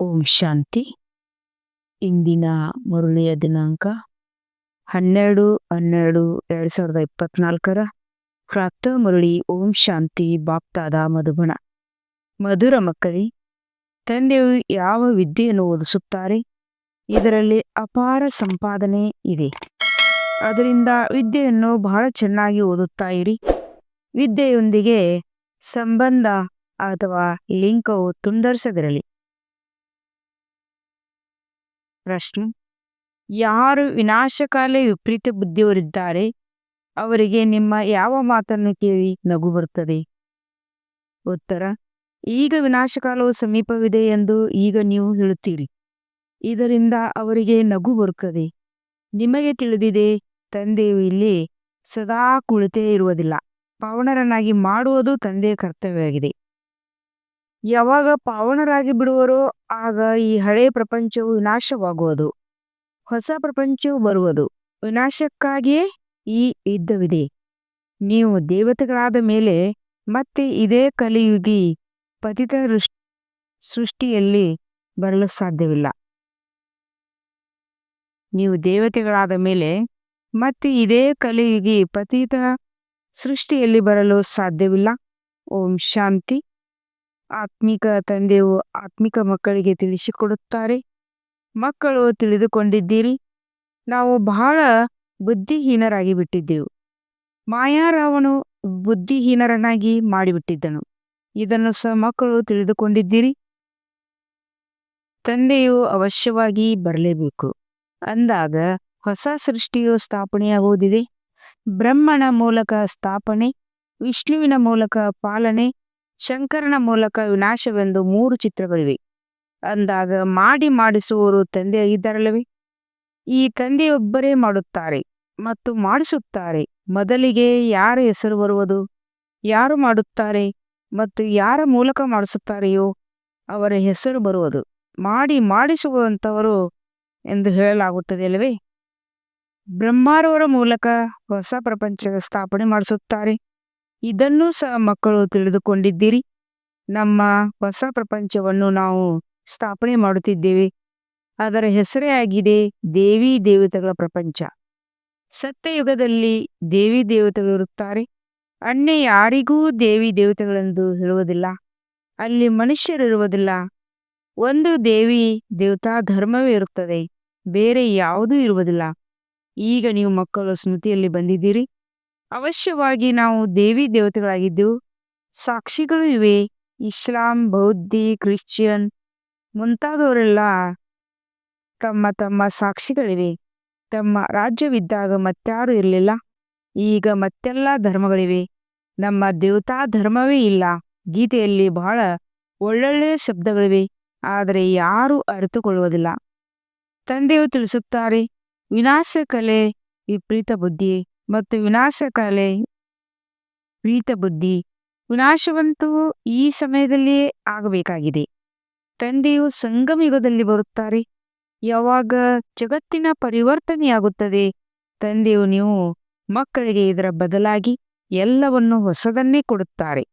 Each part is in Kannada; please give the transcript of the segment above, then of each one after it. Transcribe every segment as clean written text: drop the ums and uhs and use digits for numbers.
ಓಂ ಶಾಂತಿ. ಇಂದಿನ ಮುರಳಿಯ ದಿನಾಂಕ 12/12/2024. ಪ್ರಾಪ್ತ ಮುರಳಿ ಓಂ ಶಾಂತಿ ಬಾಪ್ತಾದ ಮಧುಬನ. ಮಧುರ ಮಕ್ಕಳೇ, ತಂದೆಯು ಯಾವ ವಿದ್ಯೆಯನ್ನು ಓದಿಸುತ್ತಾರೆ ಇದರಲ್ಲಿ ಅಪಾರ ಸಂಪಾದನೆ ಇದೆ. ಅದರಿಂದ ವಿದ್ಯೆಯನ್ನು ಬಹಳ ಚೆನ್ನಾಗಿ ಓದುತ್ತಾ ಇರಿ. ವಿದ್ಯೆಯೊಂದಿಗೆ ಸಂಬಂಧ ಅಥವಾ ಲಿಂಕವು ತುಂಡರಿಸದಿರಲಿ. ಪ್ರಶ್ನೆ: ಯಾರು ವಿನಾಶಕಾಲ ವಿಪರೀತ ಬುದ್ಧಿಯವರಿದ್ದಾರೆ ಅವರಿಗೆ ನಿಮ್ಮ ಯಾವ ಮಾತನ್ನು ಕೇಳಿ ನಗು ಬರುತ್ತದೆ? ಉತ್ತರ: ಈಗ ವಿನಾಶಕಾಲವು ಸಮೀಪವಿದೆ ಎಂದು ಈಗ ನೀವು ಹೇಳುತ್ತೀರಿ. ಇದರಿಂದ ಅವರಿಗೆ ನಗು ಬರುತ್ತದೆ. ನಿಮಗೆ ತಿಳಿದಿದೆ, ತಂದೆಯು ಇಲ್ಲಿ ಸದಾ ಕುಳಿತೇ ಇರುವುದಿಲ್ಲ. ಪಾವನರನ್ನಾಗಿ ಮಾಡುವುದು ತಂದೆಯ ಕರ್ತವ್ಯವಾಗಿದೆ. ಯಾವಾಗ ಪಾವನರಾಗಿ ಬಿಡುವರೋ ಆಗ ಈ ಹಳೆಯ ಪ್ರಪಂಚವು ವಿನಾಶವಾಗುವುದು, ಹೊಸ ಪ್ರಪಂಚವು ಬರುವುದು. ವಿನಾಶಕ್ಕಾಗಿಯೇ ಈ ಯುದ್ಧವಿದೆ. ನೀವು ದೇವತೆಗಳಾದ ಮೇಲೆ ಮತ್ತೆ ಇದೇ ಕಲಿಯುಗಿ ಪತಿತ ಸೃಷ್ಟಿಯಲ್ಲಿ ಬರಲು ಸಾಧ್ಯವಿಲ್ಲ. ನೀವು ದೇವತೆಗಳಾದ ಮೇಲೆ ಮತ್ತೆ ಇದೇ ಕಲಿಯುಗಿ ಪತಿತ ಸೃಷ್ಟಿಯಲ್ಲಿ ಬರಲು ಸಾಧ್ಯವಿಲ್ಲ. ಓಂ ಶಾಂತಿ. ಆತ್ಮಿಕ ತಂದೆಯು ಆತ್ಮಿಕ ಮಕ್ಕಳಿಗೆ ತಿಳಿಸಿಕೊಡುತ್ತಾರೆ. ಮಕ್ಕಳು ತಿಳಿದುಕೊಂಡಿದ್ದೀರಿ, ನಾವು ಬಹಳ ಬುದ್ಧಿಹೀನರಾಗಿ ಬಿಟ್ಟಿದ್ದೆವು. ಮಾಯಾರಾವನು ಬುದ್ಧಿಹೀನರನ್ನಾಗಿ ಮಾಡಿಬಿಟ್ಟಿದ್ದನು. ಇದನ್ನು ಸಹ ಮಕ್ಕಳು ತಿಳಿದುಕೊಂಡಿದ್ದೀರಿ. ತಂದೆಯು ಅವಶ್ಯವಾಗಿ ಬರಲೇಬೇಕು. ಅಂದಾಗ ಹೊಸ ಸೃಷ್ಟಿಯು ಸ್ಥಾಪನೆಯಾಗುವುದಿದೆ. ಬ್ರಹ್ಮನ ಮೂಲಕ ಸ್ಥಾಪನೆ, ವಿಷ್ಣುವಿನ ಮೂಲಕ ಪಾಲನೆ, ಶಂಕರನ ಮೂಲಕ ವಿನಾಶವೆಂದು 3 ಚಿತ್ರಗಳಿವೆ. ಅಂದಾಗ ಮಾಡಿಸುವವರು ತಂದೆಯಾಗಿದ್ದಾರಲ್ಲವೇ? ಈ ತಂದೆಯೊಬ್ಬರೇ ಮಾಡುತ್ತಾರೆ ಮತ್ತು ಮಾಡಿಸುತ್ತಾರೆ. ಮೊದಲಿಗೆ ಯಾರ ಹೆಸರು ಬರುವುದು, ಯಾರು ಮಾಡುತ್ತಾರೆ ಮತ್ತು ಯಾರ ಮೂಲಕ ಮಾಡಿಸುತ್ತಾರೆಯೋ ಅವರ ಹೆಸರು ಬರುವುದು ಮಾಡಿಸುವಂಥವರು ಎಂದು ಹೇಳಲಾಗುತ್ತದೆ ಅಲ್ಲವೇ? ಬ್ರಹ್ಮರವರ ಮೂಲಕ ಹೊಸ ಪ್ರಪಂಚದ ಸ್ಥಾಪನೆ ಮಾಡಿಸುತ್ತಾರೆ. ಇದನ್ನೂ ಸಹ ಮಕ್ಕಳು ತಿಳಿದುಕೊಂಡಿದ್ದೀರಿ. ನಮ್ಮ ಹೊಸ ಪ್ರಪಂಚವನ್ನು ನಾವು ಸ್ಥಾಪನೆ ಮಾಡುತ್ತಿದ್ದೇವೆ. ಅದರ ಹೆಸರೇ ಆಗಿದೆ ದೇವಿ ದೇವತೆಗಳ ಪ್ರಪಂಚ. ಸತ್ಯಯುಗದಲ್ಲಿ ದೇವಿ ದೇವತೆಗಳಿರುತ್ತಾರೆ. ಅನ್ಯ ಯಾರಿಗೂ ದೇವಿ ದೇವತೆಗಳೆಂದು ಹೇಳುವುದಿಲ್ಲ. ಅಲ್ಲಿ ಮನುಷ್ಯರಿರುವುದಿಲ್ಲ. ಒಂದು ದೇವಿ ದೇವತಾ ಧರ್ಮವೇ ಇರುತ್ತದೆ, ಬೇರೆ ಯಾವುದೂ ಇರುವುದಿಲ್ಲ. ಈಗ ನೀವು ಮಕ್ಕಳು ಸ್ಮೃತಿಯಲ್ಲಿ ಬಂದಿದ್ದೀರಿ. ಅವಶ್ಯವಾಗಿ ನಾವು ದೇವಿ ದೇವತೆಗಳಾಗಿದ್ದೆವು. ಸಾಕ್ಷಿಗಳು ಇವೆ. ಇಸ್ಲಾಂ, ಬೌದ್ಧ, ಕ್ರಿಶ್ಚಿಯನ್ ಮುಂತಾದವರೆಲ್ಲ ತಮ್ಮ ತಮ್ಮ ಸಾಕ್ಷಿಗಳಿವೆ. ತಮ್ಮ ರಾಜ್ಯವಿದ್ದಾಗ ಮತ್ಯಾರೂ ಇರಲಿಲ್ಲ. ಈಗ ಮತ್ತೆಲ್ಲ ಧರ್ಮಗಳಿವೆ. ನಮ್ಮ ದೇವತಾ ಧರ್ಮವೇ ಇಲ್ಲ. ಗೀತೆಯಲ್ಲಿ ಬಹಳ ಒಳ್ಳೊಳ್ಳೆಯ ಶಬ್ದಗಳಿವೆ, ಆದರೆ ಯಾರೂ ಅರಿತುಕೊಳ್ಳುವುದಿಲ್ಲ. ತಂದೆಯು ತಿಳಿಸುತ್ತಾರೆ, ವಿನಾಶಕಲೆ ವಿಪರೀತ ಬುದ್ಧಿ ಮತ್ತು ವಿನಾಶಕಾಲೆ ಪ್ರೀತ ಬುದ್ಧಿ. ವಿನಾಶವಂತೂ ಈ ಸಮಯದಲ್ಲಿಯೇ ಆಗಬೇಕಾಗಿದೆ. ತಂದೆಯು ಸಂಗಮಯುಗದಲ್ಲಿ ಬರುತ್ತಾರೆ. ಯಾವಾಗ ಜಗತ್ತಿನ ಪರಿವರ್ತನೆಯಾಗುತ್ತದೆ, ತಂದೆಯು ನೀವು ಮಕ್ಕಳಿಗೆ ಇದರ ಬದಲಾಗಿ ಎಲ್ಲವನ್ನು ಹೊಸದನ್ನೇ ಕೊಡುತ್ತಾರೆ.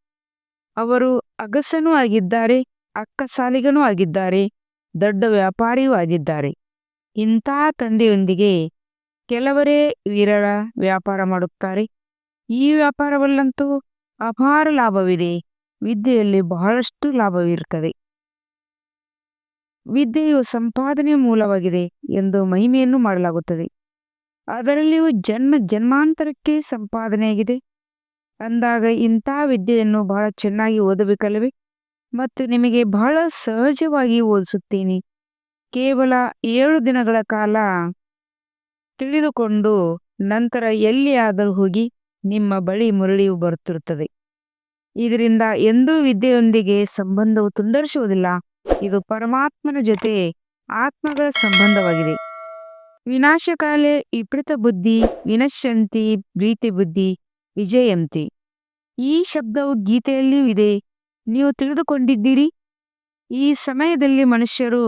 ಅವರು ಅಗಸನೂ ಆಗಿದ್ದಾರೆ, ಅಕ್ಕಸಾಲಿಗನೂ ಆಗಿದ್ದಾರೆ, ದೊಡ್ಡ ವ್ಯಾಪಾರಿಯೂ ಆಗಿದ್ದಾರೆ. ಇಂಥ ತಂದೆಯೊಂದಿಗೆ ಕೆಲವರೇ ವಿರಳ ವ್ಯಾಪಾರ ಮಾಡುತ್ತಾರೆ. ಈ ವ್ಯಾಪಾರವಲ್ಲಂತೂ ಅಪಾರ ಲಾಭವಿದೆ. ವಿದ್ಯೆಯಲ್ಲಿ ಬಹಳಷ್ಟು ಲಾಭವಿರುತ್ತದೆ. ವಿದ್ಯೆಯು ಸಂಪಾದನೆಯ ಮೂಲವಾಗಿದೆ ಎಂದು ಮಹಿಮೆಯನ್ನು ಮಾಡಲಾಗುತ್ತದೆ. ಅದರಲ್ಲಿಯೂ ಜನ್ಮಾಂತರಕ್ಕೆ ಸಂಪಾದನೆಯಾಗಿದೆ. ಅಂದಾಗ ಇಂಥ ವಿದ್ಯೆಯನ್ನು ಬಹಳ ಚೆನ್ನಾಗಿ ಓದಬೇಕಲ್ಲವೇ? ಮತ್ತು ನಿಮಗೆ ಬಹಳ ಸಹಜವಾಗಿ ಓದಿಸುತ್ತೇನೆ. ಕೇವಲ 7 ದಿನಗಳ ಕಾಲ ತಿಳಿದುಕೊಂಡು ನಂತರ ಎಲ್ಲಿಯಾದರೂ ಹೋಗಿ ನಿಮ್ಮ ಬಳಿ ಮುರಳಿಯು ಬರುತ್ತಿರುತ್ತದೆ. ಇದರಿಂದ ಎಂದೂ ವಿದ್ಯೆಯೊಂದಿಗೆ ಸಂಬಂಧವು ತುಂಡರಿಸುವುದಿಲ್ಲ. ಇದು ಪರಮಾತ್ಮನ ಜೊತೆ ಆತ್ಮಗಳ ಸಂಬಂಧವಾಗಿದೆ. ವಿನಾಶಕಾಲೆ ವಿಪರೀತ ಬುದ್ಧಿ ವಿನಶ್ಯಂತಿ ಪ್ರೀತಿ ಬುದ್ಧಿ ವಿಜಯಂತಿ. ಈ ಶಬ್ದವು ಗೀತೆಯಲ್ಲಿಯೂ ಇದೆ. ನೀವು ತಿಳಿದುಕೊಂಡಿದ್ದೀರಿ. ಈ ಸಮಯದಲ್ಲಿ ಮನುಷ್ಯರು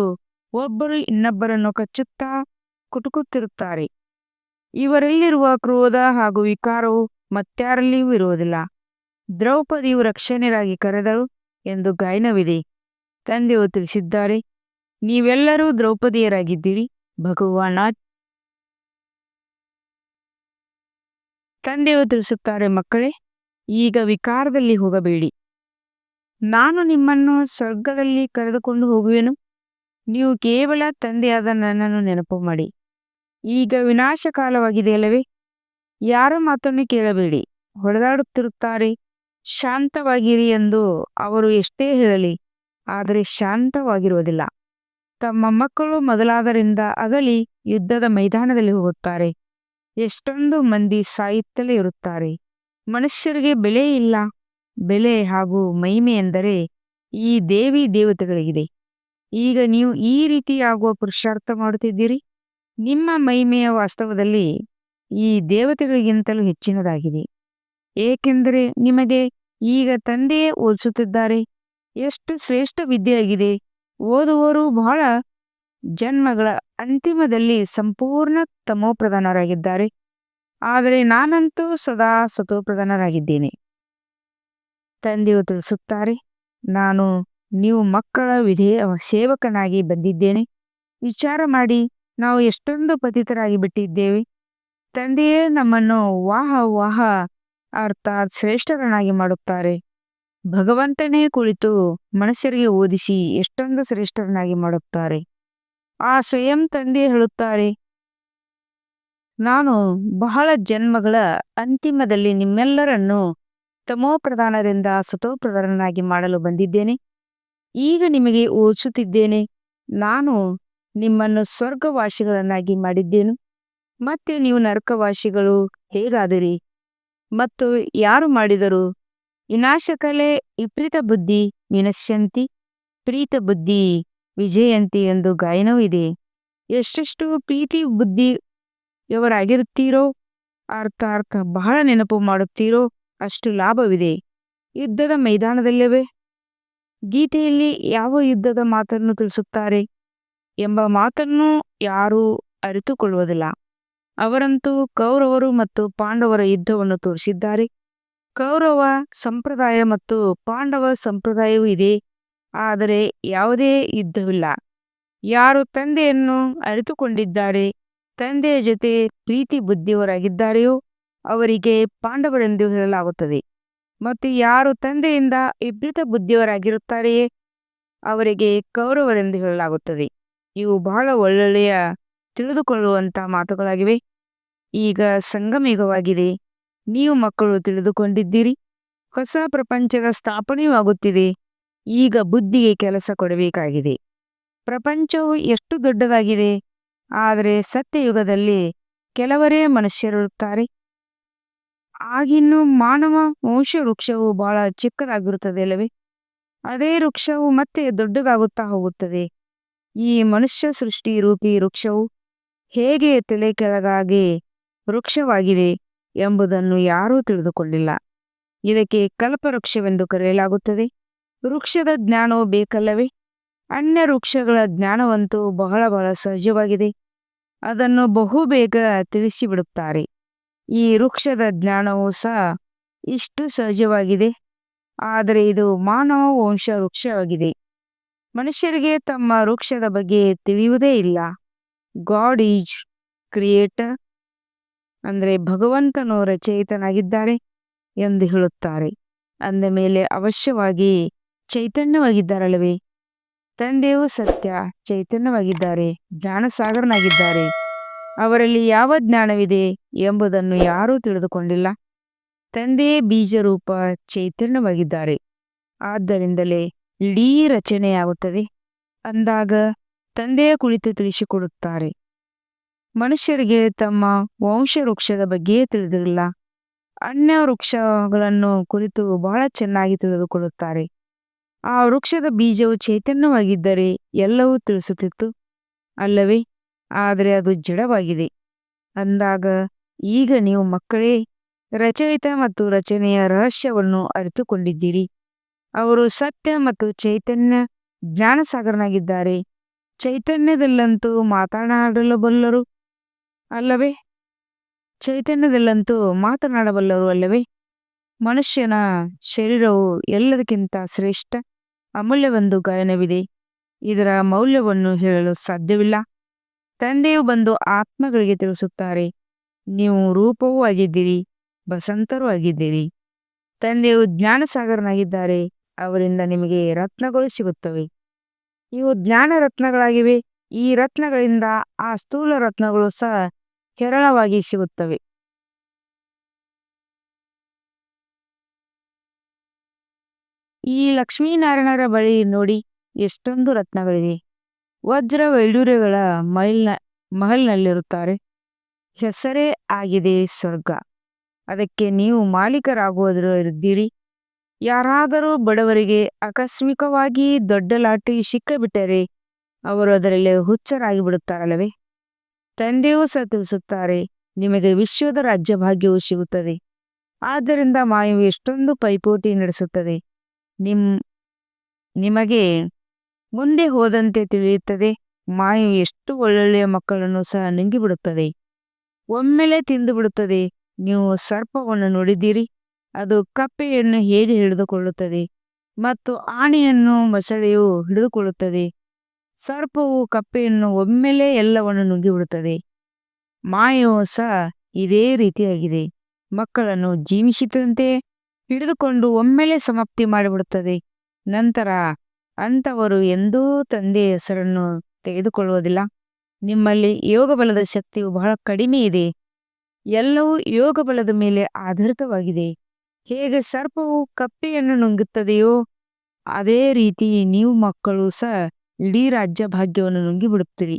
ಒಬ್ಬರು ಇನ್ನೊಬ್ಬರನ್ನು ಕಚ್ಚುತ್ತಾ ಕುಟುಕುತ್ತಿರುತ್ತಾರೆ. ಇವರಲ್ಲಿರುವ ಕ್ರೋಧ ಹಾಗೂ ವಿಕಾರವು ಮತ್ಯಾರಲ್ಲಿಯೂ ಇರುವುದಿಲ್ಲ. ದ್ರೌಪದಿಯು ರಕ್ಷಣೆಗಾಗಿ ಕರೆದಳು ಎಂದು ಗಾಯನವಿದೆ. ತಂದೆಯು ತಿಳಿಸಿದ್ದಾರೆ, ನೀವೆಲ್ಲರೂ ದ್ರೌಪದಿಯರಾಗಿದ್ದೀರಿ. ಭಗವಾನ ತಂದೆಯು ತಿಳಿಸುತ್ತಾರೆ, ಮಕ್ಕಳೇ, ಈಗ ವಿಕಾರದಲ್ಲಿ ಹೋಗಬೇಡಿ. ನಾನು ನಿಮ್ಮನ್ನು ಸ್ವರ್ಗದಲ್ಲಿ ಕರೆದುಕೊಂಡು ಹೋಗುವೆನು. ನೀವು ಕೇವಲ ತಂದೆಯಾದ ನನ್ನನ್ನು ನೆನಪು ಮಾಡಿ. ಈಗ ವಿನಾಶಕಾಲವಾಗಿದೆಯಲ್ಲವೇ? ಯಾರ ಮಾತನ್ನು ಕೇಳಬೇಡಿ. ಹೊಡೆದಾಡುತ್ತಿರುತ್ತಾರೆ, ಶಾಂತವಾಗಿರಿ ಎಂದು ಅವರು ಎಷ್ಟೇ ಹೇಳಲಿ, ಆದರೆ ಶಾಂತವಾಗಿರುವುದಿಲ್ಲ. ತಮ್ಮ ಮಕ್ಕಳು ಮೊದಲಾದರಿಂದ ಅಗಲಿ ಯುದ್ಧದ ಮೈದಾನದಲ್ಲಿ ಹೋಗುತ್ತಾರೆ. ಎಷ್ಟೊಂದು ಮಂದಿ ಸಾಯುತ್ತಲೇ ಇರುತ್ತಾರೆ. ಮನುಷ್ಯರಿಗೆ ಬೆಲೆ ಇಲ್ಲ. ಬೆಲೆ ಹಾಗೂ ಮಹಿಮೆ ಎಂದರೆ ಈ ದೇವಿ ದೇವತೆಗಳಿಗಿದೆ. ಈಗ ನೀವು ಈ ರೀತಿಯಾಗುವ ಪುರುಷಾರ್ಥ ಮಾಡುತ್ತಿದ್ದೀರಿ. ನಿಮ್ಮ ಮಹಿಮೆಯ ವಾಸ್ತವದಲ್ಲಿ ಈ ದೇವತೆಗಳಿಗಿಂತಲೂ ಹೆಚ್ಚಿನದಾಗಿದೆ. ಏಕೆಂದರೆ ನಿಮಗೆ ಈಗ ತಂದೆಯೇ ಓದಿಸುತ್ತಿದ್ದಾರೆ. ಎಷ್ಟು ಶ್ರೇಷ್ಠ ವಿದ್ಯೆಯಾಗಿದೆ. ಓದುವವರು ಬಹಳ ಜನ್ಮಗಳ ಅಂತಿಮದಲ್ಲಿ ಸಂಪೂರ್ಣ ತಮೋಪ್ರಧಾನರಾಗಿದ್ದಾರೆ. ಆದರೆ ನಾನಂತೂ ಸದಾ ಸತೋಪ್ರಧಾನರಾಗಿದ್ದೇನೆ. ತಂದೆಯು ತಿಳಿಸುತ್ತಾರೆ, ನಾನು ನೀವು ಮಕ್ಕಳ ಸೇವಕನಾಗಿ ಬಂದಿದ್ದೇನೆ. ವಿಚಾರ ಮಾಡಿ, ನಾವು ಎಷ್ಟೊಂದು ಪತಿತರಾಗಿ ಬಿಟ್ಟಿದ್ದೇವೆ. ತಂದೆಯೇ ನಮ್ಮನ್ನು ವಾಹ ಅರ್ಥಾತ್ ಶ್ರೇಷ್ಠರನ್ನಾಗಿ ಮಾಡುತ್ತಾರೆ. ಭಗವಂತನೇ ಕುಳಿತು ಮನುಷ್ಯರಿಗೆ ಓದಿಸಿ ಎಷ್ಟೊಂದು ಶ್ರೇಷ್ಠರನ್ನಾಗಿ ಮಾಡುತ್ತಾರೆ. ಆ ಸ್ವಯಂ ತಂದೆ ಹೇಳುತ್ತಾರೆ, ನಾನು ಬಹಳ ಜನ್ಮಗಳ ಅಂತಿಮದಲ್ಲಿ ನಿಮ್ಮೆಲ್ಲರನ್ನು ತಮೋಪ್ರಧಾನರಿಂದ ಸತೋಪ್ರಧಾನನಾಗಿ ಮಾಡಲು ಬಂದಿದ್ದೇನೆ. ಈಗ ನಿಮಗೆ ಓದಿಸುತ್ತಿದ್ದೇನೆ. ನಾನು ನಿಮ್ಮನ್ನು ಸ್ವರ್ಗವಾಸಿಗಳನ್ನಾಗಿ ಮಾಡಿದ್ದೇನು. ಮತ್ತೆ ನೀವು ನರಕವಾಸಿಗಳು ಹೇಗಾದಿರಿ ಮತ್ತು ಯಾರು ಮಾಡಿದರು? ವಿನಾಶಕಲೆ ವಿಪರೀತ ಬುದ್ಧಿ ವಿನಶ್ಯಂತಿ, ಪ್ರೀತ ಬುದ್ಧಿ ವಿಜಯಂತಿ ಎಂದು ಗಾಯನವೂ ಇದೆ. ಎಷ್ಟೆಷ್ಟು ಪ್ರೀತಿ ಬುದ್ಧಿಯವರಾಗಿರುತ್ತೀರೋ, ಅರ್ಥಾತ್ ಬಹಳ ನೆನಪು ಮಾಡುತ್ತೀರೋ ಅಷ್ಟು ಲಾಭವಿದೆ. ಯುದ್ಧದ ಮೈದಾನದಲ್ಲವೇ? ಗೀತೆಯಲ್ಲಿ ಯಾವ ಯುದ್ಧದ ಮಾತನ್ನು ತಿಳಿಸುತ್ತಾರೆ ಎಂಬ ಮಾತನ್ನು ಯಾರೂ ಅರಿತುಕೊಳ್ಳುವುದಿಲ್ಲ. ಅವರಂತೂ ಕೌರವರು ಮತ್ತು ಪಾಂಡವರ ಯುದ್ಧವನ್ನು ತೋರಿಸಿದ್ದಾರೆ. ಕೌರವ ಸಂಪ್ರದಾಯ ಮತ್ತು ಪಾಂಡವ ಸಂಪ್ರದಾಯವೂ ಇದೆ, ಆದರೆ ಯಾವುದೇ ಯುದ್ಧವಿಲ್ಲ. ಯಾರು ತಂದೆಯನ್ನು ಅರಿತುಕೊಂಡಿದ್ದಾರೆ, ತಂದೆಯ ಜೊತೆ ಪ್ರೀತಿ ಬುದ್ಧಿಯವರಾಗಿದ್ದಾರೆಯೋ ಅವರಿಗೆ ಪಾಂಡವರೆಂದು ಹೇಳಲಾಗುತ್ತದೆ. ಮತ್ತು ಯಾರು ತಂದೆಯಿಂದ ವಿಪರೀತ ಬುದ್ಧಿಯವರಾಗಿರುತ್ತಾರೆಯೇ ಅವರಿಗೆ ಕೌರವರೆಂದು ಹೇಳಲಾಗುತ್ತದೆ. ಇವು ಬಹಳ ಒಳ್ಳೊಳ್ಳೆಯ ತಿಳಿದುಕೊಳ್ಳುವಂಥ ಮಾತುಗಳಾಗಿವೆ. ಈಗ ಸಂಗಮಯುಗವಾಗಿದೆ. ನೀವು ಮಕ್ಕಳು ತಿಳಿದುಕೊಂಡಿದ್ದೀರಿ. ಹೊಸ ಪ್ರಪಂಚದ ಸ್ಥಾಪನೆಯೂ ಆಗುತ್ತಿದೆ. ಈಗ ಬುದ್ಧಿಗೆ ಕೆಲಸ ಕೊಡಬೇಕಾಗಿದೆ. ಪ್ರಪಂಚವು ಎಷ್ಟು ದೊಡ್ಡದಾಗಿದೆ, ಆದರೆ ಸತ್ಯಯುಗದಲ್ಲಿ ಕೆಲವರೇ ಮನುಷ್ಯರಿರುತ್ತಾರೆ. ಆಗಿನ್ನೂ ಮಾನವ ವಂಶ ವೃಕ್ಷವು ಬಹಳ ಚಿಕ್ಕದಾಗಿರುತ್ತದೆ ಅಲ್ಲವೇ? ಅದೇ ವೃಕ್ಷವು ಮತ್ತೆ ದೊಡ್ಡದಾಗುತ್ತಾ ಹೋಗುತ್ತದೆ. ಈ ಮನುಷ್ಯ ಸೃಷ್ಟಿ ರೂಪಿ ವೃಕ್ಷವು ಹೇಗೆ ತಲೆ ಕೆಳಗಾಗಿ ವೃಕ್ಷವಾಗಿದೆ ಎಂಬುದನ್ನು ಯಾರೂ ತಿಳಿದುಕೊಂಡಿಲ್ಲ. ಇದಕ್ಕೆ ಕಲ್ಪವೃಕ್ಷವೆಂದು ಕರೆಯಲಾಗುತ್ತದೆ. ವೃಕ್ಷದ ಜ್ಞಾನವು ಬೇಕಲ್ಲವೇ? ಅನ್ಯ ವೃಕ್ಷಗಳ ಜ್ಞಾನವಂತೂ ಬಹಳ ಬಹಳ ಸಹಜವಾಗಿದೆ. ಅದನ್ನು ಬಹುಬೇಗ ತಿಳಿಸಿಬಿಡುತ್ತಾರೆ. ಈ ವೃಕ್ಷದ ಜ್ಞಾನವೂ ಸಹ ಇಷ್ಟು ಸಹಜವಾಗಿದೆ. ಆದರೆ ಇದು ಮಾನವ ವಂಶ ವೃಕ್ಷವಾಗಿದೆ. ಮನುಷ್ಯರಿಗೆ ತಮ್ಮ ವೃಕ್ಷದ ಬಗ್ಗೆ ತಿಳಿಯುವುದೇ ಇಲ್ಲ. ಗಾಡ್ ಈಸ್ ಕ್ರಿಯೇಟರ್ ಅಂದರೆ ಭಗವಂತನು ರಚಯಿತನಾಗಿದ್ದಾರೆ ಎಂದು ಹೇಳುತ್ತಾರೆ. ಅಂದ ಮೇಲೆ ಅವಶ್ಯವಾಗಿ ಚೈತನ್ಯವಾಗಿದ್ದಾರಲ್ಲವೇ? ತಂದೆಯೂ ಸತ್ಯ ಚೈತನ್ಯವಾಗಿದ್ದಾರೆ, ಜ್ಞಾನಸಾಗರನಾಗಿದ್ದಾರೆ. ಅವರಲ್ಲಿ ಯಾವ ಜ್ಞಾನವಿದೆ ಎಂಬುದನ್ನು ಯಾರೂ ತಿಳಿದುಕೊಂಡಿಲ್ಲ. ತಂದೆಯೇ ಬೀಜರೂಪ ಚೈತನ್ಯವಾಗಿದ್ದಾರೆ. ಆದ್ದರಿಂದಲೇ ಇಡೀ ರಚನೆಯಾಗುತ್ತದೆ. ಅಂದಾಗ ತಂದೆಯ ಕುಳಿತು ತಿಳಿಸಿಕೊಡುತ್ತಾರೆ. ಮನುಷ್ಯರಿಗೆ ತಮ್ಮ ವಂಶ ವೃಕ್ಷದ ಬಗ್ಗೆಯೇ ತಿಳಿದಿರಲಿಲ್ಲ. ಅನ್ಯ ವೃಕ್ಷಗಳನ್ನು ಕುರಿತು ಬಹಳ ಚೆನ್ನಾಗಿ ತಿಳಿದುಕೊಳ್ಳುತ್ತಾರೆ. ಆ ವೃಕ್ಷದ ಬೀಜವು ಚೈತನ್ಯವಾಗಿದ್ದರೆ ಎಲ್ಲವೂ ತಿಳಿಸುತ್ತಿತ್ತು ಅಲ್ಲವೇ? ಆದರೆ ಅದು ಜಡವಾಗಿದೆ. ಅಂದಾಗ ಈಗ ನೀವು ಮಕ್ಕಳೇ ರಚಯಿತ ಮತ್ತು ರಚನೆಯ ರಹಸ್ಯವನ್ನು ಅರಿತುಕೊಂಡಿದ್ದೀರಿ. ಅವರು ಸತ್ಯ ಮತ್ತು ಚೈತನ್ಯ ಜ್ಞಾನಸಾಗರನಾಗಿದ್ದಾರೆ. ಚೈತನ್ಯದಲ್ಲಂತೂ ಮಾತನಾಡಬಲ್ಲರು ಅಲ್ಲವೇ? ಚೈತನ್ಯದಲ್ಲಂತೂ ಮಾತನಾಡಬಲ್ಲರು ಅಲ್ಲವೇ? ಮನುಷ್ಯನ ಶರೀರವು ಎಲ್ಲದಕ್ಕಿಂತ ಶ್ರೇಷ್ಠ ಅಮೂಲ್ಯವೆಂದು ಗಾಯನವಿದೆ. ಇದರ ಮೌಲ್ಯವನ್ನು ಹೇಳಲು ಸಾಧ್ಯವಿಲ್ಲ. ತಂದೆಯು ಬಂದು ಆತ್ಮಗಳಿಗೆ ತಿಳಿಸುತ್ತಾರೆ, ನೀವು ರೂಪವೂ ಆಗಿದ್ದೀರಿ, ಬಸಂತರೂ ಆಗಿದ್ದೀರಿ. ತಂದೆಯು ಜ್ಞಾನಸಾಗರನಾಗಿದ್ದಾರೆ, ಅವರಿಂದ ನಿಮಗೆ ರತ್ನಗಳು ಸಿಗುತ್ತವೆ. ಇವು ಜ್ಞಾನ ರತ್ನಗಳಾಗಿವೆ. ಈ ರತ್ನಗಳಿಂದ ಆ ಸ್ಥೂಲ ರತ್ನಗಳು ಸಹ ಹೇರಳವಾಗಿ ಸಿಗುತ್ತವೆ. ಈ ಲಕ್ಷ್ಮೀನಾರಾಯಣರ ಬಳಿ ನೋಡಿ ಎಷ್ಟೊಂದು ರತ್ನಗಳಿವೆ. ವಜ್ರ ವೈಡೂರ್ಯಗಳ ಮಹಲ್ನಲ್ಲಿರುತ್ತಾರೆ. ಹೆಸರೇ ಆಗಿದೆ ಸ್ವರ್ಗ. ಅದಕ್ಕೆ ನೀವು ಮಾಲೀಕರಾಗುವುದರಿದ್ದೀರಿ. ಯಾರಾದರೂ ಬಡವರಿಗೆ ಆಕಸ್ಮಿಕವಾಗಿ ದೊಡ್ಡ ಲಾಟರಿ ಸಿಕ್ಕಬಿಟ್ಟರೆ ಅವರು ಅದರಲ್ಲಿ ಹುಚ್ಚರಾಗಿ ಬಿಡುತ್ತಾರಲ್ಲವೇ? ತಂದೆಯೂ ಸಹ ತಿಳಿಸುತ್ತಾರೆ, ನಿಮಗೆ ವಿಶ್ವದ ರಾಜ್ಯಭಾಗ್ಯವು ಸಿಗುತ್ತದೆ. ಆದ್ದರಿಂದ ಮಾಯವು ಎಷ್ಟೊಂದು ಪೈಪೋಟಿ ನಡೆಸುತ್ತದೆ. ನಿಮಗೆ ಮುಂದೆ ಹೋದಂತೆ ತಿಳಿಯುತ್ತದೆ. ಮಾಯು ಎಷ್ಟು ಒಳ್ಳೊಳ್ಳೆಯ ಮಕ್ಕಳನ್ನು ಸಹ ನುಂಗಿಬಿಡುತ್ತದೆ, ಒಮ್ಮೆಲೆ ತಿಂದು ಬಿಡುತ್ತದೆ. ನೀವು ಸರ್ಪವನ್ನು ನೋಡಿದ್ದೀರಿ, ಅದು ಕಪ್ಪೆಯನ್ನು ಹೇಗೆ ಹಿಡಿದುಕೊಳ್ಳುತ್ತದೆ ಮತ್ತು ಆನೆಯನ್ನು ಮೊಸಳೆಯು ಹಿಡಿದುಕೊಳ್ಳುತ್ತದೆ. ಸರ್ಪವು ಕಪ್ಪೆಯನ್ನು ಒಮ್ಮೆಲೆ ಎಲ್ಲವನ್ನು ನುಂಗಿಬಿಡುತ್ತದೆ. ಮಾಯವು ಸಹ ಇದೇ ರೀತಿಯಾಗಿದೆ. ಮಕ್ಕಳನ್ನು ಜೀವಿಸಿದಂತೆ ಹಿಡಿದುಕೊಂಡು ಒಮ್ಮೆಲೆ ಸಮಾಪ್ತಿ ಮಾಡಿಬಿಡುತ್ತದೆ. ನಂತರ ಅಂಥವರು ಎಂದೂ ತಂದೆಯ ಹೆಸರನ್ನು ತೆಗೆದುಕೊಳ್ಳುವುದಿಲ್ಲ. ನಿಮ್ಮಲ್ಲಿ ಯೋಗಬಲದ ಶಕ್ತಿಯು ಬಹಳ ಕಡಿಮೆ ಇದೆ. ಎಲ್ಲವೂ ಯೋಗಬಲದ ಮೇಲೆ ಆಧಾರಿತವಾಗಿದೆ. ಹೇಗೆ ಸರ್ಪವು ಕಪ್ಪೆಯನ್ನು ನುಂಗುತ್ತದೆಯೋ ಅದೇ ರೀತಿ ನೀವು ಮಕ್ಕಳು ಸಹ ಇಡೀ ರಾಜ್ಯಭಾಗ್ಯವನ್ನು ನುಂಗಿಬಿಡುತ್ತೀರಿ.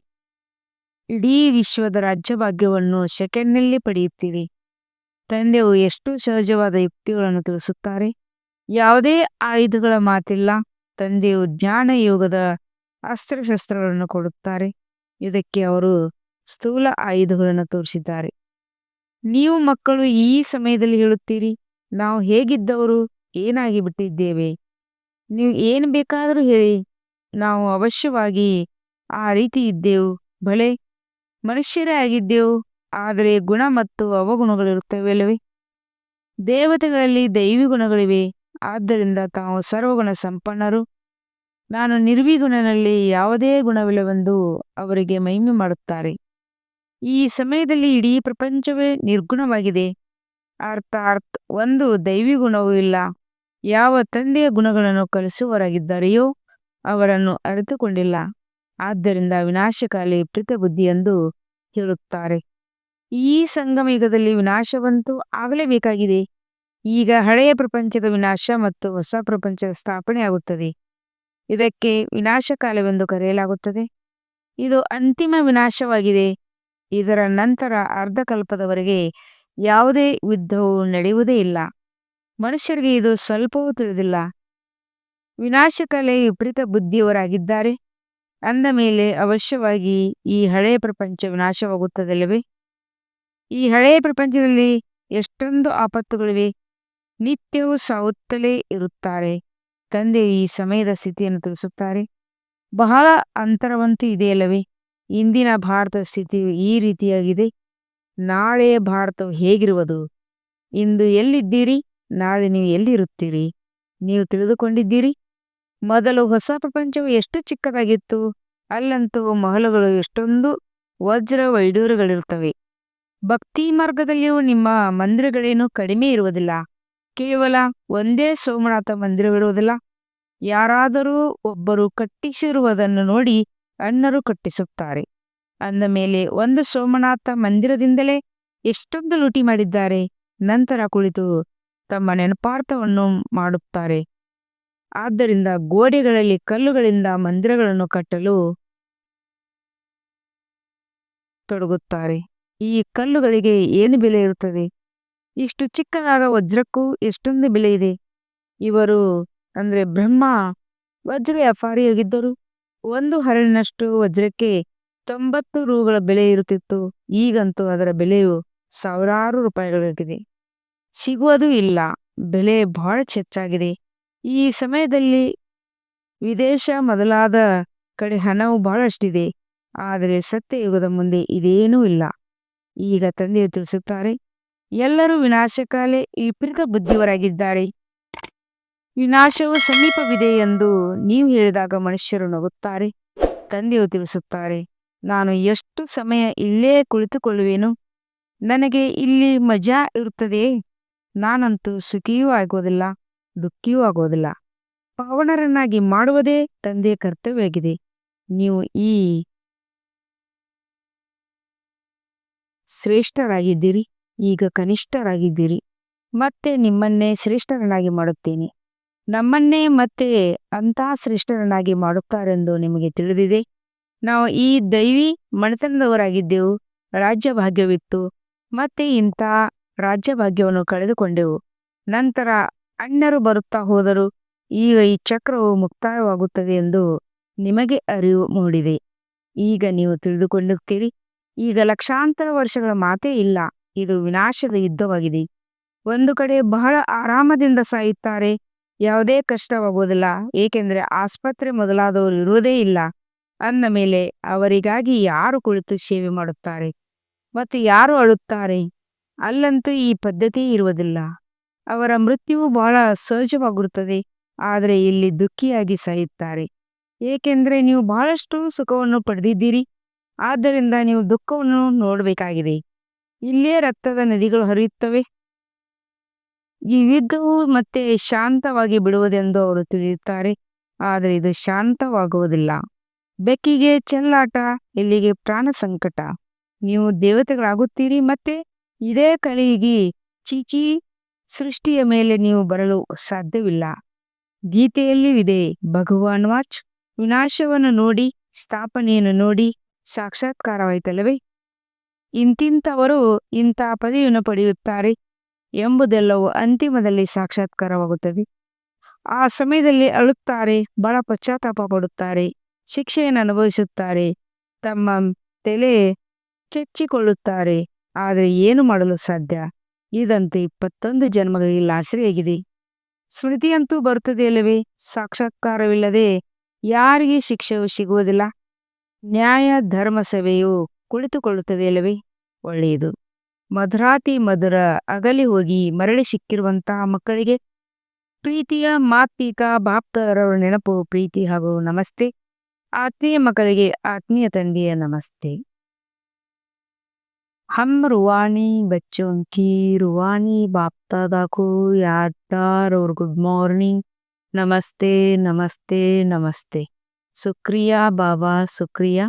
ಇಡೀ ವಿಶ್ವದ ರಾಜ್ಯಭಾಗ್ಯವನ್ನು ಸೆಕೆಂಡ್ನಲ್ಲಿ ಪಡೆಯುತ್ತೀರಿ. ತಂದೆಯು ಎಷ್ಟು ಸಹಜವಾದ ಯುಕ್ತಿಗಳನ್ನು ತಿಳಿಸುತ್ತಾರೆ. ಯಾವುದೇ ಆಯುಧಗಳ ಮಾತಿಲ್ಲ. ತಂದೆಯು ಜ್ಞಾನ ಯೋಗದ ಅಸ್ತ್ರಶಸ್ತ್ರಗಳನ್ನು ಕೊಡುತ್ತಾರೆ. ಇದಕ್ಕೆ ಅವರು ಸ್ಥೂಲ ಆಯುಧಗಳನ್ನು ತೋರಿಸಿದ್ದಾರೆ. ನೀವು ಮಕ್ಕಳು ಈ ಸಮಯದಲ್ಲಿ ಹೇಳುತ್ತೀರಿ, ನಾವು ಹೇಗಿದ್ದವರು, ಏನಾಗಿ ಬಿಟ್ಟಿದ್ದೇವೆ. ನೀವು ಏನು ಬೇಕಾದರೂ ಹೇಳಿ, ನಾವು ಅವಶ್ಯವಾಗಿ ಆ ರೀತಿ ಇದ್ದೆವು. ಭಲೆ ಮನುಷ್ಯರೇ ಆಗಿದ್ದೆವು, ಆದರೆ ಗುಣ ಮತ್ತು ಅವಗುಣಗಳಿರುತ್ತವೆಯಲ್ಲವೇ? ದೇವತೆಗಳಲ್ಲಿ ದೈವಿ ಗುಣಗಳಿವೆ, ಆದ್ದರಿಂದ ತಾವು ಸರ್ವಗುಣ ಸಂಪನ್ನರು. ನಾನು ನಿರ್ವಿಗುಣನಲ್ಲಿ ಯಾವುದೇ ಗುಣವಿಲ್ಲವೆಂದು ಅವರಿಗೆ ಮಹಿಮೆ ಮಾಡುತ್ತಾರೆ. ಈ ಸಮಯದಲ್ಲಿ ಇಡೀ ಪ್ರಪಂಚವೇ ನಿರ್ಗುಣವಾಗಿದೆ. ಅರ್ಥಾತ್ ಒಂದು ದೈವಿ ಗುಣವೂ ಇಲ್ಲ. ಯಾವ ತಂದೆಯ ಗುಣಗಳನ್ನು ಕಲಿಸುವವರಾಗಿದ್ದಾರೆಯೋ ಅವರನ್ನು ಅರಿತುಕೊಂಡಿಲ್ಲ. ಆದ್ದರಿಂದ ವಿನಾಶಕಾಲಿ ಪ್ರೀತ ಬುದ್ಧಿ ಎಂದು ಹೇಳುತ್ತಾರೆ. ಈ ಸಂಗಮ ಯುಗದಲ್ಲಿ ವಿನಾಶವಂತೂ ಆಗಲೇಬೇಕಾಗಿದೆ. ಈಗ ಹಳೆಯ ಪ್ರಪಂಚದ ವಿನಾಶ ಮತ್ತು ಹೊಸ ಪ್ರಪಂಚದ ಸ್ಥಾಪನೆ ಆಗುತ್ತದೆ. ಇದಕ್ಕೆ ವಿನಾಶಕಾಲವೆಂದು ಕರೆಯಲಾಗುತ್ತದೆ. ಇದು ಅಂತಿಮ ವಿನಾಶವಾಗಿದೆ. ಇದರ ನಂತರ ಅರ್ಧಕಲ್ಪದವರೆಗೆ ಯಾವುದೇ ಯುದ್ಧವು ನಡೆಯುವುದೇ ಇಲ್ಲ. ಮನುಷ್ಯರಿಗೆ ಇದು ಸ್ವಲ್ಪವೂ ತಿಳಿದಿಲ್ಲ. ವಿನಾಶಕಾಲೆ ವಿಪರೀತ ಬುದ್ಧಿಯವರಾಗಿದ್ದಾರೆ ಅಂದ ಮೇಲೆ ಅವಶ್ಯವಾಗಿ ಈ ಹಳೆಯ ಪ್ರಪಂಚ ವಿನಾಶವಾಗುತ್ತದಲ್ಲವೇ? ಈ ಹಳೆಯ ಪ್ರಪಂಚದಲ್ಲಿ ಎಷ್ಟೊಂದು ಆಪತ್ತುಗಳಿವೆ. ನಿತ್ಯವೂ ಸಾವುತ್ತಲೇ ಇರುತ್ತಾರೆ. ತಂದೆಯು ಈ ಸಮಯದ ಸ್ಥಿತಿಯನ್ನು ತಿಳಿಸುತ್ತಾರೆ. ಬಹಳ ಅಂತರವಂತೂ ಇದೆಯಲ್ಲವೇ? ಇಂದಿನ ಭಾರತದ ಸ್ಥಿತಿಯು ಈ ರೀತಿಯಾಗಿದೆ. ನಾಳೆಯ ಭಾರತವು ಹೇಗಿರುವುದು? ಇಂದು ಎಲ್ಲಿದ್ದೀರಿ, ನಾಳೆ ನೀವು ಎಲ್ಲಿರುತ್ತೀರಿ? ನೀವು ತಿಳಿದುಕೊಂಡಿದ್ದೀರಿ. ಮೊದಲು ಹೊಸ ಪ್ರಪಂಚವು ಎಷ್ಟು ಚಿಕ್ಕದಾಗಿತ್ತು. ಅಲ್ಲಂತೂ ಮಹಲುಗಳು ಎಷ್ಟೊಂದು ವಜ್ರ ವೈಡೂರ್ಯಗಳಿರುತ್ತವೆ. ಭಕ್ತಿ ಮಾರ್ಗದಲ್ಲಿಯೂ ನಿಮ್ಮ ಮಂದಿರಗಳೇನು ಕಡಿಮೆ ಇರುವುದಿಲ್ಲ. ಕೇವಲ ಒಂದೇ ಸೋಮನಾಥ ಮಂದಿರವಿರುವುದಿಲ್ಲ. ಯಾರಾದರೂ ಒಬ್ಬರು ಕಟ್ಟಿಸಿರುವುದನ್ನು ನೋಡಿ ಅಣ್ಣರು ಕಟ್ಟಿಸುತ್ತಾರೆ. ಅಂದ ಮೇಲೆ ಒಂದು ಸೋಮನಾಥ ಮಂದಿರದಿಂದಲೇ ಎಷ್ಟೊಂದು ಲೂಟಿ ಮಾಡಿದ್ದಾರೆ. ನಂತರ ಕುಳಿತು ತಮ್ಮ ನೆನಪಾರ್ಥವನ್ನು ಮಾಡುತ್ತಾರೆ. ಆದ್ದರಿಂದ ಗೋಡೆಗಳಲ್ಲಿ ಕಲ್ಲುಗಳಿಂದ ಮಂದಿರಗಳನ್ನು ಕಟ್ಟಲು ತೊಡಗುತ್ತಾರೆ. ಈ ಕಲ್ಲುಗಳಿಗೆ ಏನು ಬೆಲೆ ಇರುತ್ತದೆ? ಇಷ್ಟು ಚಿಕ್ಕದಾದ ವಜ್ರಕ್ಕೂ ಎಷ್ಟೊಂದು ಬೆಲೆ ಇದೆ. ಇವರು ಅಂದರೆ ಬ್ರಹ್ಮ ವಜ್ರ ವ್ಯಾಪಾರಿಯಾಗಿದ್ದರು. ಒಂದು ಹರಳಿನಷ್ಟು ವಜ್ರಕ್ಕೆ 90 ರೂಗಳ ಬೆಲೆ ಇರುತ್ತಿತ್ತು. ಈಗಂತೂ ಅದರ ಬೆಲೆಯು ಸಾವಿರಾರು ರೂಪಾಯಿಗಳಾಗಿದೆ. ಸಿಗುವುದೂ ಇಲ್ಲ. ಬೆಲೆ ಬಹಳ ಹೆಚ್ಚಾಗಿದೆ. ಈ ಸಮಯದಲ್ಲಿ ವಿದೇಶ ಮೊದಲಾದ ಕಡೆ ಹಣವು ಬಹಳಷ್ಟಿದೆ. ಆದರೆ ಸತ್ಯಯುಗದ ಮುಂದೆ ಇದೇನೂ ಇಲ್ಲ. ಈಗ ತಂದೆಯು ತಿಳಿಸುತ್ತಾರೆ, ಎಲ್ಲರೂ ವಿನಾಶಕಾಲೆ ವಿಪರೀತ ಬುದ್ಧಿಯವರಾಗಿದ್ದಾರೆ. ವಿನಾಶವು ಸಮೀಪವಿದೆ ಎಂದು ನೀವು ಹೇಳಿದಾಗ ಮನುಷ್ಯರು ನಗುತ್ತಾರೆ. ತಂದೆಯು ತಿಳಿಸುತ್ತಾರೆ, ನಾನು ಎಷ್ಟು ಸಮಯ ಇಲ್ಲೇ ಕುಳಿತುಕೊಳ್ಳುವೆನು? ನನಗೆ ಇಲ್ಲಿ ಮಜಾ ಇರುತ್ತದೆಯೇ? ನಾನಂತೂ ಸುಖಿಯೂ ಆಗೋದಿಲ್ಲ, ದುಃಖಿಯೂ ಆಗೋದಿಲ್ಲ. ಪಾವನರನ್ನಾಗಿ ಮಾಡುವುದೇ ತಂದೆಯ ಕರ್ತವ್ಯವಾಗಿದೆ. ನೀವು ಈ ಶ್ರೇಷ್ಠರಾಗಿದ್ದೀರಿ, ಈಗ ಕನಿಷ್ಠರಾಗಿದ್ದೀರಿ, ಮತ್ತೆ ನಿಮ್ಮನ್ನೇ ಶ್ರೇಷ್ಠರನ್ನಾಗಿ ಮಾಡುತ್ತೇನೆ. ನಮ್ಮನ್ನೇ ಮತ್ತೆ ಅಂತಹ ಶ್ರೇಷ್ಠರನ್ನಾಗಿ ಮಾಡುತ್ತಾರೆಂದು ನಿಮಗೆ ತಿಳಿದಿದೆ. ನಾವು ಈ ದೈವಿ ಮನೆತನದವರಾಗಿದ್ದೆವು, ರಾಜ್ಯಭಾಗ್ಯವಿತ್ತು, ಮತ್ತೆ ಇಂಥ ರಾಜ್ಯಭಾಗ್ಯವನ್ನು ಕಳೆದುಕೊಂಡೆವು. ನಂತರ ಅನ್ಯರು ಬರುತ್ತಾ ಹೋದರು. ಈಗ ಈ ಚಕ್ರವು ಮುಕ್ತಾಯವಾಗುತ್ತದೆ ಎಂದು ನಿಮಗೆ ಅರಿವು ಮೂಡಿದೆ. ಈಗ ನೀವು ತಿಳಿದುಕೊಳ್ಳುತ್ತೀರಿ. ಈಗ ಲಕ್ಷಾಂತರ ವರ್ಷಗಳ ಮಾತೇ ಇಲ್ಲ, ಇದು ವಿನಾಶದ ಯುದ್ಧವಾಗಿದೆ. ಒಂದು ಕಡೆ ಬಹಳ ಆರಾಮದಿಂದ ಸಾಯುತ್ತಾರೆ, ಯಾವುದೇ ಕಷ್ಟವಾಗುವುದಿಲ್ಲ, ಏಕೆಂದರೆ ಆಸ್ಪತ್ರೆ ಮೊದಲಾದವರು ಇರುವುದೇ ಇಲ್ಲ. ಅಂದ ಮೇಲೆ ಅವರಿಗಾಗಿ ಯಾರು ಕುಳಿತು ಸೇವೆ ಮಾಡುತ್ತಾರೆ ಮತ್ತು ಯಾರು ಅಳುತ್ತಾರೆ? ಅಲ್ಲಂತೂ ಈ ಪದ್ಧತಿ ಇರುವುದಿಲ್ಲ. ಅವರ ಮೃತ್ಯುವು ಬಹಳ ಸಹಜವಾಗಿರುತ್ತದೆ, ಆದರೆ ಇಲ್ಲಿ ದುಃಖಿಯಾಗಿ ಸಾಯುತ್ತಾರೆ, ಏಕೆಂದರೆ ನೀವು ಬಹಳಷ್ಟು ಸುಖವನ್ನು ಪಡೆದಿದ್ದೀರಿ. ಆದ್ದರಿಂದ ನೀವು ದುಃಖವನ್ನು ನೋಡಬೇಕಾಗಿದೆ. ಇಲ್ಲೇ ರಕ್ತದ ನದಿಗಳು ಹರಿಯುತ್ತವೆ. ಈ ಯುದ್ಧವು ಮತ್ತೆ ಶಾಂತವಾಗಿ ಬಿಡುವುದೆಂದು ಅವರು ತಿಳಿಯುತ್ತಾರೆ, ಆದರೆ ಇದು ಶಾಂತವಾಗುವುದಿಲ್ಲ. ಬೆಕ್ಕಿಗೆ ಚೆಲ್ಲಾಟ, ಇಲ್ಲಿಗೆ ಪ್ರಾಣ ಸಂಕಟ. ನೀವು ದೇವತೆಗಳಾಗುತ್ತೀರಿ, ಮತ್ತೆ ಇದೇ ಕಲಿಯುಗಿ ಚೀಚಿ ಸೃಷ್ಟಿಯ ಮೇಲೆ ನೀವು ಬರಲು ಸಾಧ್ಯವಿಲ್ಲ. ಗೀತೆಯಲ್ಲಿ ಇದೆ, ಭಗವಾನ್ ವಾಚ್, ವಿನಾಶವನ್ನು ನೋಡಿ ಸ್ಥಾಪನೆಯನ್ನು ನೋಡಿ ಸಾಕ್ಷಾತ್ಕಾರವಾಯಿತಲ್ಲವೇ? ಇಂತಿಂಥವರು ಇಂಥ ಪದವಿಯನ್ನು ಪಡೆಯುತ್ತಾರೆ ಎಂಬುದೆಲ್ಲವೂ ಅಂತಿಮದಲ್ಲಿ ಸಾಕ್ಷಾತ್ಕಾರವಾಗುತ್ತದೆ. ಆ ಸಮಯದಲ್ಲಿ ಅಳುತ್ತಾರೆ, ಬಹಳ ಪಶ್ಚಾತ್ತಾಪ ಪಡುತ್ತಾರೆ, ಶಿಕ್ಷೆಯನ್ನು ಅನುಭವಿಸುತ್ತಾರೆ, ತಮ್ಮ ತಲೆ ಚೆಚ್ಚಿಕೊಳ್ಳುತ್ತಾರೆ. ಆದರೆ ಏನು ಮಾಡಲು ಸಾಧ್ಯ? ಇದಂತೆ 21 ಜನ್ಮಗಳಿಗೆ ಲಾಸರಿಯಾಗಿದೆ. ಸ್ಮೃತಿಯಂತೂ ಬರುತ್ತದೆಯಲ್ಲವೇ? ಸಾಕ್ಷಾತ್ಕಾರವಿಲ್ಲದೆ ಯಾರಿಗೆ ಶಿಕ್ಷೆಯು ಸಿಗುವುದಿಲ್ಲ. ನ್ಯಾಯ ಧರ್ಮ ಸಭೆಯು ಕುಳಿತುಕೊಳ್ಳುತ್ತದೆಯಲ್ಲವೇ? ಒಳ್ಳೆಯದು. ಮಧುರಾತಿ ಮಧುರ ಅಗಲಿ ಹೋಗಿ ಮರಳಿ ಸಿಕ್ಕಿರುವಂತಹ ಮಕ್ಕಳಿಗೆ ಪ್ರೀತಿಯ ಮಾತ್ಪಿಕ ಬಾಪ್ತಾರವರ ನೆನಪು, ಪ್ರೀತಿ ಹಾಗೂ ನಮಸ್ತೆ. ಆತ್ಮೀಯ ಮಕ್ಕಳಿಗೆ ಆತ್ಮೀಯ ತಂದೆಯ ನಮಸ್ತೆ. हम रूहानी बच्चों की रूहानी बाप दादा को यादगार और गुड मॉर्निंग, नमस्ते नमस्ते नमस्ते. ಸುಕ್ರಿಯಾ ಬಾಬಾ ಸುಕ್ರಿಯಾ,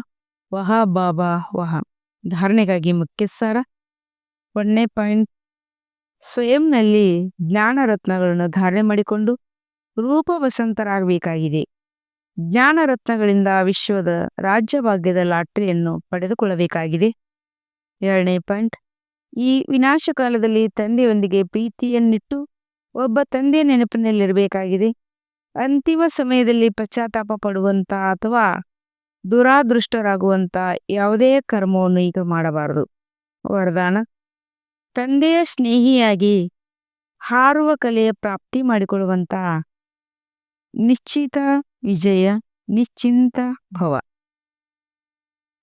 ವಹ ಬಾಬಾ ವಹ. ಧಾರಣೆಗಾಗಿ ಮುಖ್ಯ ಸಾರ. 1ನೇ ಪಾಯಿಂಟ್, ಸ್ವಯಂನಲ್ಲಿ ಜ್ಞಾನ ರತ್ನಗಳನ್ನು ಧಾರಣೆ ಮಾಡಿಕೊಂಡು ರೂಪವಸಂತರಾಗಬೇಕಾಗಿದೆ. ಜ್ಞಾನ ರತ್ನಗಳಿಂದ ವಿಶ್ವದ ರಾಜ್ಯಭಾಗ್ಯದ ಲಾಟ್ರಿಯನ್ನು ಪಡೆದುಕೊಳ್ಳಬೇಕಾಗಿದೆ. 2ನೇ ಪಾಯಿಂಟ್, ಈ ವಿನಾಶ ಕಾಲದಲ್ಲಿ ತಂದೆಯೊಂದಿಗೆ ಪ್ರೀತಿಯನ್ನಿಟ್ಟು ಒಬ್ಬ ತಂದೆಯ ನೆನಪಿನಲ್ಲಿರಬೇಕಾಗಿದೆ. ಅಂತಿಮ ಸಮಯದಲ್ಲಿ ಪಶ್ಚಾತ್ತಾಪ ಪಡುವಂತ ಅಥವಾ ದುರಾದೃಷ್ಟರಾಗುವಂತ ಯಾವುದೇ ಕರ್ಮವನ್ನು ಈಗ ಮಾಡಬಾರದು. ವರದಾನ, ತಂದೆಯ ಸ್ನೇಹಿಯಾಗಿ ಹಾರುವ ಕಲೆಯ ಪ್ರಾಪ್ತಿ ಮಾಡಿಕೊಳ್ಳುವಂತ ನಿಶ್ಚಿತ ವಿಜಯ, ನಿಶ್ಚಿಂತ ಭವ.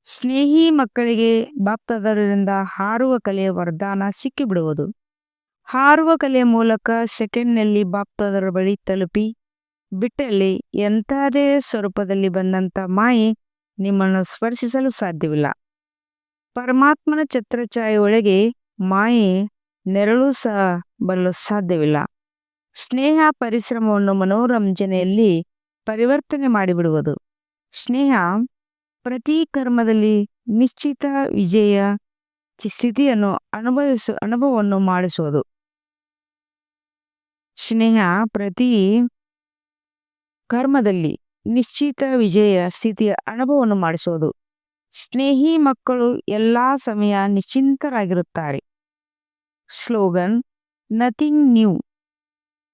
ಸ್ನೇಹಿ ಮಕ್ಕಳಿಗೆ ಬಾಪ್ತಾದರಿಂದ ಹಾರುವ ಕಲೆಯ ವರದಾನ ಸಿಕ್ಕಿಬಿಡುವುದು. ಹಾರುವ ಕಲೆಯ ಮೂಲಕ ಸೆಕೆಂಡ್ನಲ್ಲಿ ಬಾಪ್ತಾದರ ಬಳಿ ತಲುಪಿ ಬಿಟ್ಟಲ್ಲಿ ಎಂಥದೇ ಸ್ವರೂಪದಲ್ಲಿ ಬಂದಂಥ ಮಾಯೆ ನಿಮ್ಮನ್ನು ಸ್ಪರ್ಶಿಸಲು ಸಾಧ್ಯವಿಲ್ಲ. ಪರಮಾತ್ಮನ ಛತ್ರಛಾಯೆ ಒಳಗೆ ಮಾಯೆ ನೆರಳು ಸಹ ಬರಲು ಸಾಧ್ಯವಿಲ್ಲ. ಸ್ನೇಹ ಪರಿಶ್ರಮವನ್ನು ಮನೋರಂಜನೆಯಲ್ಲಿ ಪರಿವರ್ತನೆ ಮಾಡಿಬಿಡುವುದು. ಸ್ನೇಹ ಪ್ರತಿ ಕರ್ಮದಲ್ಲಿ ನಿಶ್ಚಿತ ವಿಜಯ ಸ್ಥಿತಿಯನ್ನು ಅನುಭವವನ್ನು ಮಾಡಿಸುವುದು. ಸ್ನೇಹ ಪ್ರತಿ ಕರ್ಮದಲ್ಲಿ ನಿಶ್ಚಿತ ವಿಜಯ ಸ್ಥಿತಿಯ ಅನುಭವವನ್ನು ಮಾಡಿಸುವುದು. ಸ್ನೇಹಿ ಮಕ್ಕಳು ಎಲ್ಲ ಸಮಯ ನಿಶ್ಚಿಂತರಾಗಿರುತ್ತಾರೆ. ಸ್ಲೋಗನ್, ನಥಿಂಗ್ ನ್ಯೂ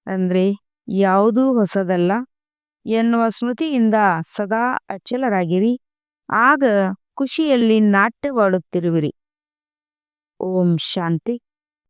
ಅಂದರೆ ಯಾವುದೂ ಹೊಸದಲ್ಲ ಎನ್ನುವ ಸ್ಮೃತಿಯಿಂದ ಸದಾ ಅಚಲರಾಗಿರಿ. ಆಗ ಖುಷಿಯಲ್ಲಿ ನಾಟ್ಯವಾಡುತ್ತಿರುವಿರಿ. ಓಂ ಶಾಂತಿ.